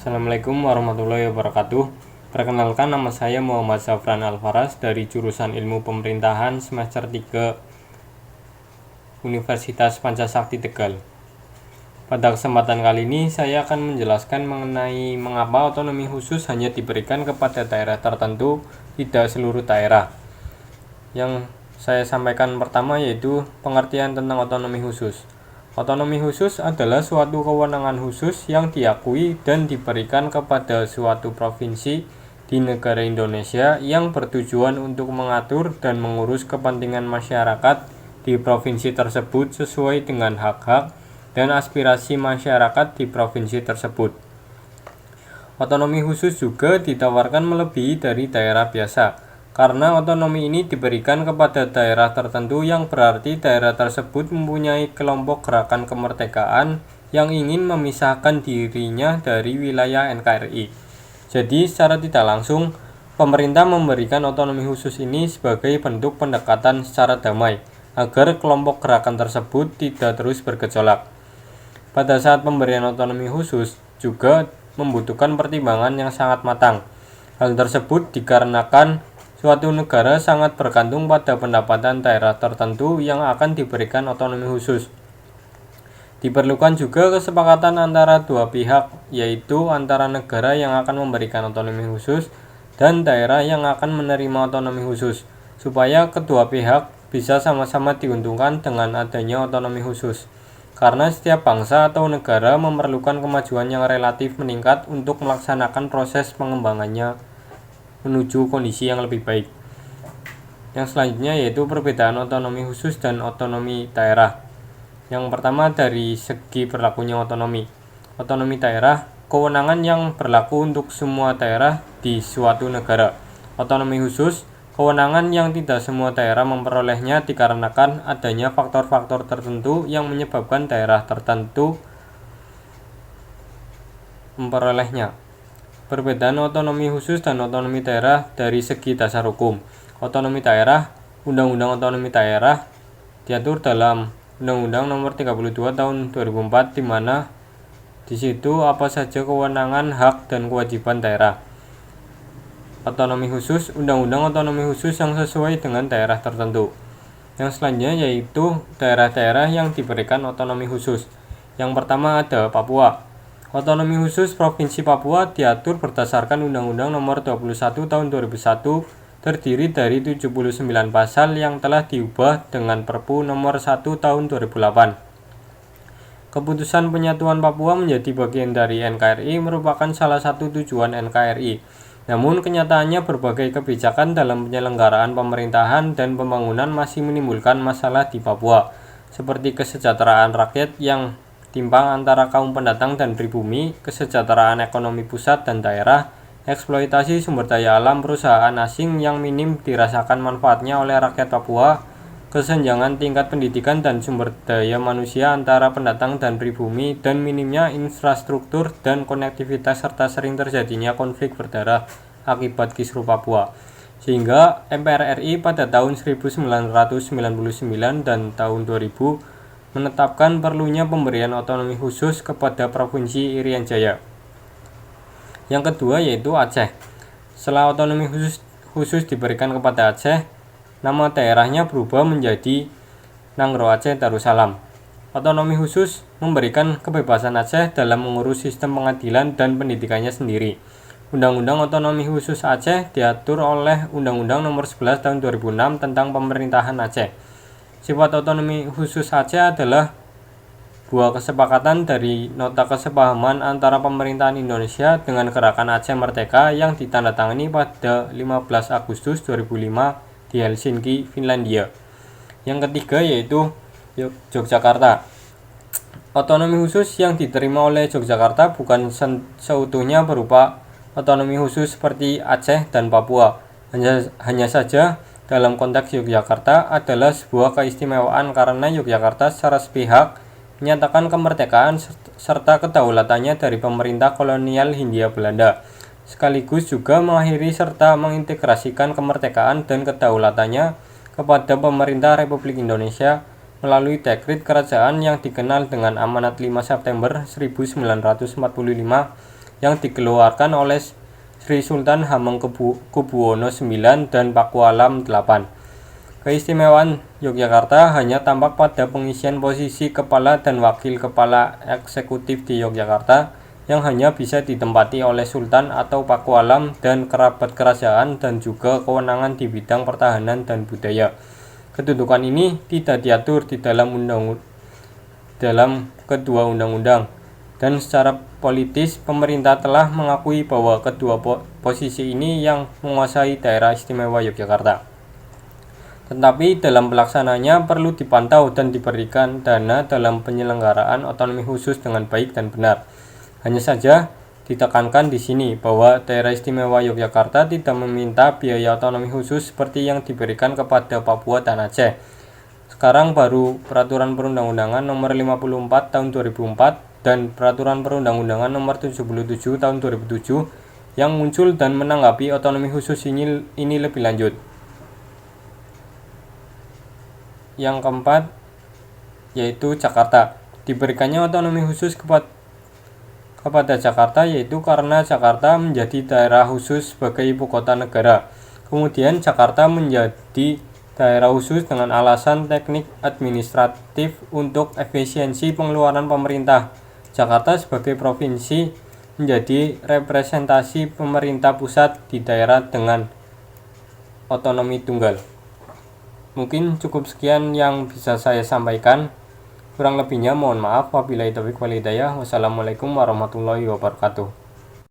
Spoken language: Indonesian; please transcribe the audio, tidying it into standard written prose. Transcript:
Assalamualaikum warahmatullahi wabarakatuh. Perkenalkan, nama saya Muhammad Zafran Alfaras dari jurusan Ilmu Pemerintahan semester 3 Universitas Pancasakti Tegal. Pada kesempatan kali ini saya akan menjelaskan mengenai mengapa otonomi khusus hanya diberikan kepada daerah tertentu, tidak seluruh daerah. Yang saya sampaikan pertama yaitu pengertian tentang otonomi khusus. Otonomi khusus adalah suatu kewenangan khusus yang diakui dan diberikan kepada suatu provinsi di negara Indonesia yang bertujuan untuk mengatur dan mengurus kepentingan masyarakat di provinsi tersebut sesuai dengan hak-hak dan aspirasi masyarakat di provinsi tersebut. Otonomi khusus juga ditawarkan melebihi dari daerah biasa, karena otonomi ini diberikan kepada daerah tertentu yang berarti daerah tersebut mempunyai kelompok gerakan kemerdekaan yang ingin memisahkan dirinya dari wilayah NKRI. Jadi secara tidak langsung, pemerintah memberikan otonomi khusus ini sebagai bentuk pendekatan secara damai, agar kelompok gerakan tersebut tidak terus bergejolak. Pada saat pemberian otonomi khusus juga membutuhkan pertimbangan yang sangat matang. Hal tersebut dikarenakan suatu negara sangat bergantung pada pendapatan daerah tertentu yang akan diberikan otonomi khusus. Diperlukan juga kesepakatan antara dua pihak, yaitu antara negara yang akan memberikan otonomi khusus dan daerah yang akan menerima otonomi khusus, supaya kedua pihak bisa sama-sama diuntungkan dengan adanya otonomi khusus. Karena setiap bangsa atau negara memerlukan kemajuan yang relatif meningkat untuk melaksanakan proses pengembangannya menuju kondisi yang lebih baik. Yang selanjutnya yaitu perbedaan otonomi khusus dan otonomi daerah. Yang pertama dari segi berlakunya otonomi. Otonomi daerah, kewenangan yang berlaku untuk semua daerah di suatu negara. Otonomi khusus, kewenangan yang tidak semua daerah memperolehnya dikarenakan adanya faktor-faktor tertentu yang menyebabkan daerah tertentu memperolehnya. Perbedaan otonomi khusus dan otonomi daerah dari segi dasar hukum. Otonomi daerah, Undang-Undang Otonomi Daerah diatur dalam Undang-Undang Nomor 32 Tahun 2004, di mana di situ apa saja kewenangan, hak, dan kewajiban daerah. Otonomi khusus, Undang-Undang Otonomi Khusus yang sesuai dengan daerah tertentu. Yang selanjutnya yaitu daerah-daerah yang diberikan otonomi khusus. Yang pertama ada Papua. Otonomi khusus Provinsi Papua diatur berdasarkan Undang-Undang Nomor 21 Tahun 2001, terdiri dari 79 pasal yang telah diubah dengan Perpu Nomor 1 Tahun 2008. Keputusan penyatuan Papua menjadi bagian dari NKRI merupakan salah satu tujuan NKRI. Namun kenyataannya berbagai kebijakan dalam penyelenggaraan pemerintahan dan pembangunan masih menimbulkan masalah di Papua, seperti kesejahteraan rakyat yang timpang antara kaum pendatang dan pribumi, kesejahteraan ekonomi pusat dan daerah, eksploitasi sumber daya alam perusahaan asing yang minim dirasakan manfaatnya oleh rakyat Papua, kesenjangan tingkat pendidikan dan sumber daya manusia antara pendatang dan pribumi, dan minimnya infrastruktur dan konektivitas serta sering terjadinya konflik berdarah akibat kisruh Papua. Sehingga MPR RI pada tahun 1999 dan tahun 2000 menetapkan perlunya pemberian otonomi khusus kepada Provinsi Irian Jaya. Yang kedua yaitu Aceh. Setelah otonomi khusus diberikan kepada Aceh, nama daerahnya berubah menjadi Nangro Aceh Darussalam. Otonomi khusus memberikan kebebasan Aceh dalam mengurus sistem pengadilan dan pendidikannya sendiri. Undang-Undang Otonomi Khusus Aceh diatur oleh Undang-Undang Nomor 11 Tahun 2006 tentang pemerintahan Aceh. Sifat otonomi khusus Aceh adalah buah kesepakatan dari nota kesepahaman antara pemerintahan Indonesia dengan Gerakan Aceh Merdeka yang ditandatangani pada 15 Agustus 2005 di Helsinki, Finlandia. Yang ketiga yaitu Yogyakarta. Otonomi khusus yang diterima oleh Yogyakarta bukan seutuhnya berupa otonomi khusus seperti Aceh dan Papua. Hanya saja dalam konteks Yogyakarta adalah sebuah keistimewaan karena Yogyakarta secara sepihak menyatakan kemerdekaan serta kedaulatannya dari pemerintah kolonial Hindia Belanda, sekaligus juga mengakhiri serta mengintegrasikan kemerdekaan dan kedaulatannya kepada pemerintah Republik Indonesia melalui dekret kerajaan yang dikenal dengan Amanat 5 September 1945 yang dikeluarkan oleh Sri Sultan Hamengkubuwono IX dan Pakualam VIII. Keistimewaan Yogyakarta hanya tampak pada pengisian posisi kepala dan wakil kepala eksekutif di Yogyakarta yang hanya bisa ditempati oleh Sultan atau Pakualam dan kerabat kerajaan, dan juga kewenangan di bidang pertahanan dan budaya. Kedudukan ini tidak diatur di dalam kedua undang-undang, dan secara politis pemerintah telah mengakui bahwa kedua posisi ini yang menguasai daerah istimewa Yogyakarta. Tetapi dalam pelaksananya perlu dipantau dan diberikan dana dalam penyelenggaraan otonomi khusus dengan baik dan benar. Hanya saja ditekankan di sini bahwa daerah istimewa Yogyakarta tidak meminta biaya otonomi khusus seperti yang diberikan kepada Papua dan Aceh. Sekarang baru Peraturan Perundang-undangan Nomor 54 Tahun 2004 dan Peraturan Perundang-undangan Nomor 77 Tahun 2007 yang muncul dan menanggapi otonomi khusus ini lebih lanjut. Yang keempat, yaitu Jakarta. Diberikannya otonomi khusus kepada Jakarta yaitu karena Jakarta menjadi daerah khusus sebagai ibu kota negara. Kemudian Jakarta menjadi daerah khusus dengan alasan teknik administratif untuk efisiensi pengeluaran pemerintah. Jakarta sebagai provinsi menjadi representasi pemerintah pusat di daerah dengan otonomi tunggal. Mungkin cukup sekian yang bisa saya sampaikan. Kurang lebihnya mohon maaf. Wabillahi taufiq wal hidayah. Wassalamualaikum warahmatullahi wabarakatuh.